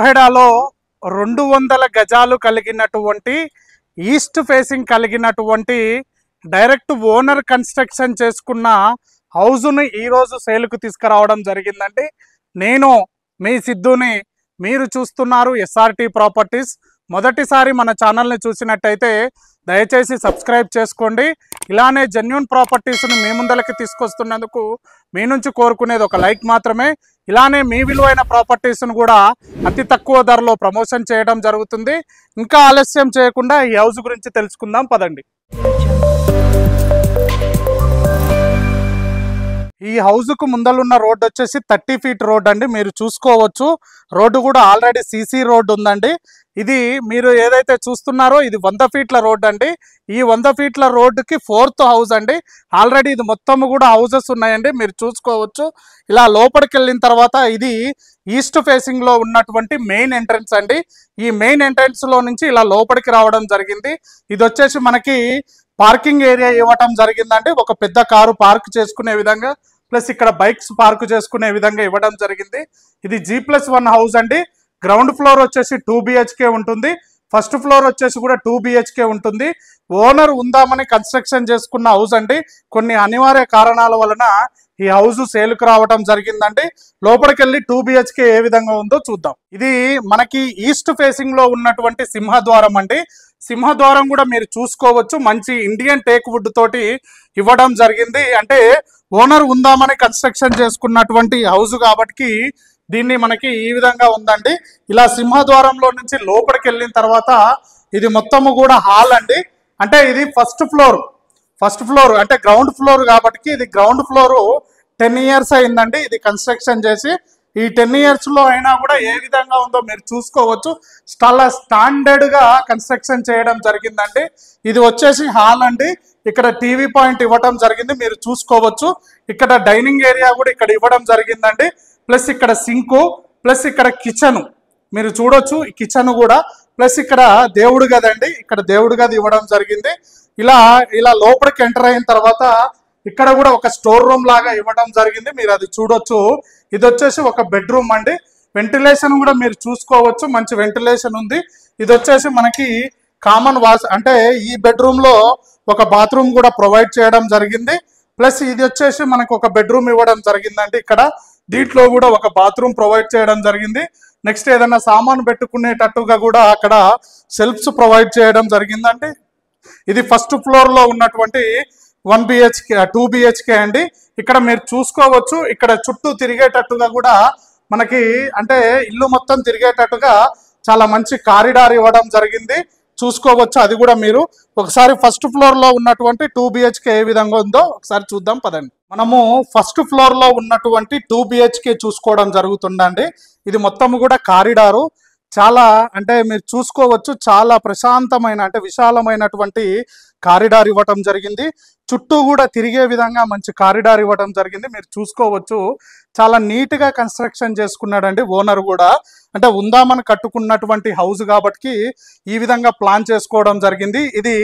కోహెడాలో 200 గజాలు కలిగినటువంటి east facing కలిగినటువంటి డైరెక్ట్ ఓనర్ కన్స్ట్రక్షన్ చేసుకున్న హౌస్ను ఈరోజు సేల్కు తీసుకురావడం జరిగిందండి. నేను మీ సిద్ధుని, మీరు చూస్తున్నారు ఎస్ఆర్టీ ప్రాపర్టీస్. మొదటిసారి మన ఛానల్ని చూసినట్టయితే దయచేసి సబ్స్క్రైబ్ చేసుకోండి. ఇలానే జెన్యూన్ ప్రాపర్టీస్ను మీ ముందలకి తీసుకొస్తున్నందుకు మీ నుంచి కోరుకునేది ఒక లైక్ మాత్రమే. ఇలానే మీ విలువైన ప్రాపర్టీస్ను కూడా అతి తక్కువ ధరలో ప్రమోషన్ చేయడం జరుగుతుంది. ఇంకా ఆలస్యం చేయకుండా ఈ హౌస్ గురించి తెలుసుకుందాం, పదండి. ఈ హౌస్కు ముందలున్న రోడ్ వచ్చేసి 30 ఫీట్ రోడ్ అండి. మీరు చూసుకోవచ్చు, రోడ్డు కూడా ఆల్రెడీ సీసీ రోడ్ ఉందండి. ఇది మీరు ఏదైతే చూస్తున్నారో ఇది 100 ఫీట్ల రోడ్ అండి. ఈ 100 ఫీట్ల రోడ్డుకి 4th హౌస్ అండి. ఆల్రెడీ ఇది మొత్తం కూడా హౌసెస్ ఉన్నాయండి, మీరు చూసుకోవచ్చు. ఇలా లోపలికి వెళ్ళిన తర్వాత ఇది ఈస్ట్ ఫేసింగ్ లో ఉన్నటువంటి మెయిన్ ఎంట్రన్స్ అండి. ఈ మెయిన్ ఎంట్రన్స్ లో నుంచి ఇలా లోపలికి రావడం జరిగింది. ఇది వచ్చేసి మనకి పార్కింగ్ ఏరియా ఇవ్వటం జరిగిందండి. ఒక పెద్ద కారు పార్క్ చేసుకునే విధంగా, ప్లస్ ఇక్కడ బైక్స్ పార్క్ చేసుకునే విధంగా ఇవ్వడం జరిగింది. ఇది G+1 హౌస్ అండి. గ్రౌండ్ ఫ్లోర్ వచ్చేసి 2 BHK ఉంటుంది. ఫస్ట్ ఫ్లోర్ వచ్చేసి కూడా 2 BHK ఉంటుంది. ఓనర్ ఉందామని కన్స్ట్రక్షన్ చేసుకున్న హౌస్ అండి. కొన్ని అనివార్య కారణాల వలన ఈ హౌస్ సేల్కు రావడం జరిగిందండి. లోపలికి వెళ్ళి 2 BHK ఏ విధంగా ఉందో చూద్దాం. ఇది మనకి ఈస్ట్ ఫేసింగ్ లో ఉన్నటువంటి సింహద్వారం అండి. సింహద్వారం కూడా మీరు చూసుకోవచ్చు, మంచి ఇండియన్ టేక్ వుడ్ తోటి ఇవ్వడం జరిగింది. అంటే ఓనర్ ఉందామని కన్స్ట్రక్షన్ చేసుకున్నటువంటి హౌస్ కాబట్టి దీన్ని మనకి ఈ విధంగా ఉందండి. ఇలా సింహద్వారంలో నుంచి లోపలికి వెళ్ళిన తర్వాత ఇది మొత్తము కూడా హాల్ అండి. అంటే ఇది ఫస్ట్ ఫ్లోర్ అంటే గ్రౌండ్ ఫ్లోర్ కాబట్టి ఇది గ్రౌండ్ ఫ్లోర్ 10 ఇయర్స్ అయిందండి ఇది కన్స్ట్రక్షన్ చేసి. ఈ 10 ఇయర్స్ లో అయినా కూడా ఏ విధంగా ఉందో మీరు చూసుకోవచ్చు. చాలా స్టాండర్డ్ గా కన్స్ట్రక్షన్ చేయడం జరిగిందండి. ఇది వచ్చేసి హాల్ అండి. ఇక్కడ టీవీ పాయింట్ ఇవ్వడం జరిగింది, మీరు చూసుకోవచ్చు. ఇక్కడ డైనింగ్ ఏరియా కూడా ఇక్కడ ఇవ్వడం జరిగిందండి. ప్లస్ ఇక్కడ సింకు, ప్లస్ ఇక్కడ కిచెన్ మీరు చూడొచ్చు. ఈ కిచెన్ కూడా, ప్లస్ ఇక్కడ దేవుడు గది అండి. ఇక్కడ దేవుడు గది ఇవ్వడం జరిగింది. ఇలా లోపలికి ఎంటర్ అయిన తర్వాత ఇక్కడ కూడా ఒక స్టోర్ రూమ్ లాగా ఇవ్వడం జరిగింది, మీరు అది చూడొచ్చు. ఇది వచ్చేసి ఒక బెడ్రూమ్ అండి. వెంటిలేషన్ కూడా మీరు చూసుకోవచ్చు, మంచి వెంటిలేషన్ ఉంది. ఇది వచ్చేసి మనకి కామన్ వాష్, అంటే ఈ బెడ్రూమ్ లో ఒక బాత్రూమ్ కూడా ప్రొవైడ్ చేయడం జరిగింది. ప్లస్ ఇది వచ్చేసి మనకు ఒక బెడ్రూమ్ ఇవ్వడం జరిగిందండి. ఇక్కడ దీంట్లో కూడా ఒక బాత్రూమ్ ప్రొవైడ్ చేయడం జరిగింది. నెక్స్ట్ ఏదైనా సామాను పెట్టుకునేటట్టుగా కూడా అక్కడ సెల్ఫ్స్ ప్రొవైడ్ చేయడం జరిగిందండి. ఇది ఫస్ట్ ఫ్లోర్ లో ఉన్నటువంటి 1 BHK 2 BHK అండి. ఇక్కడ మీరు చూసుకోవచ్చు, ఇక్కడ చుట్టూ తిరిగేటట్టుగా కూడా మనకి, అంటే ఇల్లు మొత్తం తిరిగేటట్టుగా చాలా మంచి కారిడార్ ఇవ్వడం జరిగింది, చూసుకోవచ్చు. అది కూడా మీరు ఒకసారి ఫస్ట్ ఫ్లోర్ లో ఉన్నటువంటి 2 BHK ఏ విధంగా ఉందో ఒకసారి చూద్దాం, పదండి. మనము ఫస్ట్ ఫ్లోర్ లో ఉన్నటువంటి 2 BHK చూసుకోవడం జరుగుతుందండి. ఇది మొత్తం కూడా కారిడారు. చాలా, అంటే మీరు చూసుకోవచ్చు, చాలా ప్రశాంతమైన, అంటే విశాలమైనటువంటి కారిడార్ ఇవ్వటం జరిగింది. చుట్టూ కూడా తిరిగే విధంగా మంచి కారిడార్ ఇవ్వడం జరిగింది, మీరు చూసుకోవచ్చు. చాలా నీట్ గా కన్స్ట్రక్షన్ చేసుకున్నాడండి ఓనర్ కూడా. అంటే ఉందామని కట్టుకున్నటువంటి హౌస్ కాబట్టి ఈ విధంగా ప్లాన్ చేసుకోవడం జరిగింది. ఇది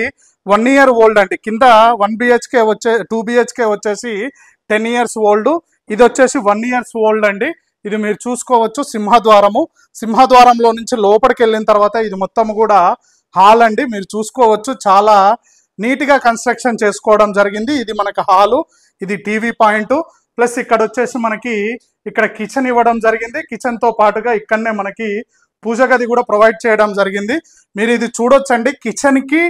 1 ఇయర్ ఓల్డ్ అండి. కింద 1 BHK 2 BHK వచ్చేసి 10 ఇయర్స్ ఓల్డ్. ఇది వచ్చేసి 1 ఇయర్స్ ఓల్డ్ అండి. ఇది మీరు చూసుకోవచ్చు. సింహద్వారంలో నుంచి లోపలికి వెళ్ళిన తర్వాత ఇది మొత్తం కూడా హాల్ అండి, మీరు చూసుకోవచ్చు. చాలా నీట్ గా కన్స్ట్రక్షన్ చేసుకోవడం జరిగింది. ఇది మనకు హాలు, ఇది టీవీ పాయింట్, ప్లస్ ఇక్కడ వచ్చేసి మనకి ఇక్కడ కిచెన్ ఇవ్వడం జరిగింది. కిచెన్ తో పాటుగా ఇక్కడనే మనకి పూజ గది కూడా ప్రొవైడ్ చేయడం జరిగింది. మీరు ఇది చూడొచ్చండి, కిచెన్ కి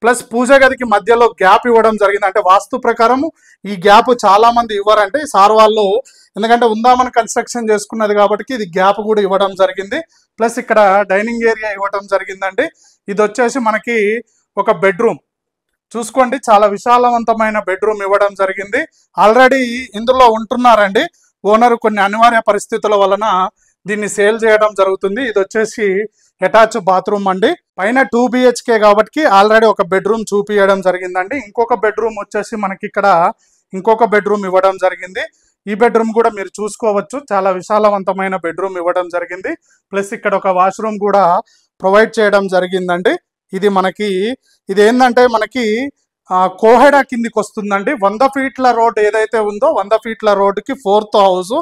ప్లస్ పూజ గదికి మధ్యలో గ్యాప్ ఇవ్వడం జరిగింది. అంటే వాస్తు ప్రకారం ఈ గ్యాప్ చాలా మంది ఇవ్వరంటే సార్ వాళ్ళు, ఎందుకంటే ఉందామని కన్స్ట్రక్షన్ చేసుకున్నది కాబట్టి ఇది గ్యాప్ కూడా ఇవ్వడం జరిగింది. ప్లస్ ఇక్కడ డైనింగ్ ఏరియా ఇవ్వడం జరిగిందండి. ఇది వచ్చేసి మనకి ఒక బెడ్రూమ్ చూసుకోండి, చాలా విశాలవంతమైన బెడ్రూమ్ ఇవ్వడం జరిగింది. ఆల్రెడీ ఇందులో ఉంటున్నారండి ఓనర్, కొన్ని అనివార్య పరిస్థితుల వలన దీన్ని సేల్ చేయడం జరుగుతుంది. ఇది వచ్చేసి అటాచ్ బాత్రూమ్ అండి. పైన 2 BHK కాబట్టి ఆల్రెడీ ఒక బెడ్రూమ్ చూపించడం జరిగిందండి. ఇంకొక బెడ్రూమ్ వచ్చేసి మనకి ఇక్కడ ఇంకొక బెడ్రూమ్ ఇవ్వడం జరిగింది. ఈ బెడ్రూమ్ కూడా మీరు చూసుకోవచ్చు, చాలా విశాలవంతమైన బెడ్రూమ్ ఇవ్వడం జరిగింది. ప్లస్ ఇక్కడ ఒక వాష్రూమ్ కూడా ప్రొవైడ్ చేయడం జరిగిందండి. ఇది మనకి, ఇది ఏంటంటే మనకి కోహెడా కిందికి వస్తుందండి. 100 ఫీట్ల రోడ్ ఏదైతే ఉందో 100 ఫీట్ల రోడ్డుకి 4th హౌస్.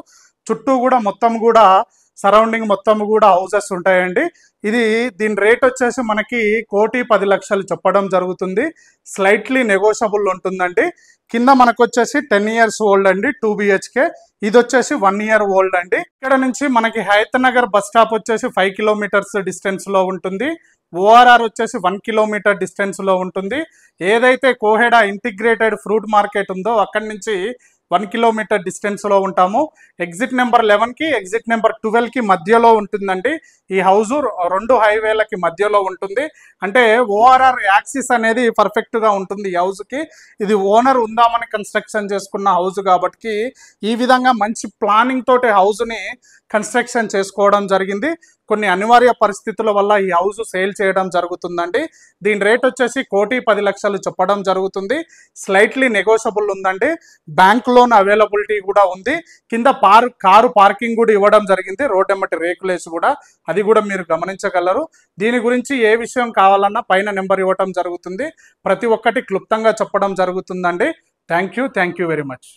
చుట్టూ కూడా మొత్తం కూడా సరౌండింగ్ మొత్తం కూడా హౌసెస్ ఉంటాయండి. దీని రేట్ వచ్చేసి మనకి 1,10,00,000 చెప్పడం జరుగుతుంది. స్లైట్లీ నెగోషియబుల్ ఉంటుందండి. కింద మనకు వచ్చేసి 10 years ఓల్డ్ అండి, 2 BHK. ఇది వచ్చేసి 1 year ఓల్డ్ అండి. ఇక్కడ నుంచి మనకి హయత్ నగర్ బస్ స్టాప్ వచ్చేసి 5 kilometers డిస్టెన్స్ లో ఉంటుంది. ORR వచ్చేసి 1 kilometer డిస్టెన్స్ లో ఉంటుంది. ఏదైతే కోహెడా ఇంటిగ్రేటెడ్ ఫ్రూట్ మార్కెట్ ఉందో అక్కడి నుంచి 1 kilometer డిస్టెన్స్ లో ఉంటాము. ఎగ్జిట్ నెంబర్ 11 కి ఎగ్జిట్ నెంబర్ 12 కి మధ్యలో ఉంటుందండి. ఈ హౌస్ 2 హైవేలకి మధ్యలో ఉంటుంది. అంటే ORR యాక్సిస్ అనేది పర్ఫెక్ట్ గా ఉంటుంది ఈ హౌస్ కి. ఇది ఓనర్ ఉందామని కన్స్ట్రక్షన్ చేసుకున్న హౌస్ కాబట్టి ఈ విధంగా మంచి ప్లానింగ్ తోటి హౌస్ ని కన్స్ట్రక్షన్ చేసుకోవడం జరిగింది. కొన్ని అనివార్య పరిస్థితుల వల్ల ఈ హౌస్ సేల్ చేయడం జరుగుతుందండి. దీని రేట్ వచ్చేసి 1,10,00,000 చెప్పడం జరుగుతుంది. స్లైట్లీ నెగోషియబుల్ ఉందండి. బ్యాంక్ లోన్ అవైలబిలిటీ కూడా ఉంది. కింద కారు పార్కింగ్ కూడా ఇవ్వడం జరిగింది. రోడ్ ఎమ్మటి రేకులేసి కూడా, అది కూడా మీరు గమనించగలరు. దీని గురించి ఏ విషయం కావాలన్నా పైన నెంబర్ ఇవ్వడం జరుగుతుంది. ప్రతి ఒక్కటి క్లుప్తంగా చెప్పడం జరుగుతుందండి. Thank you very much.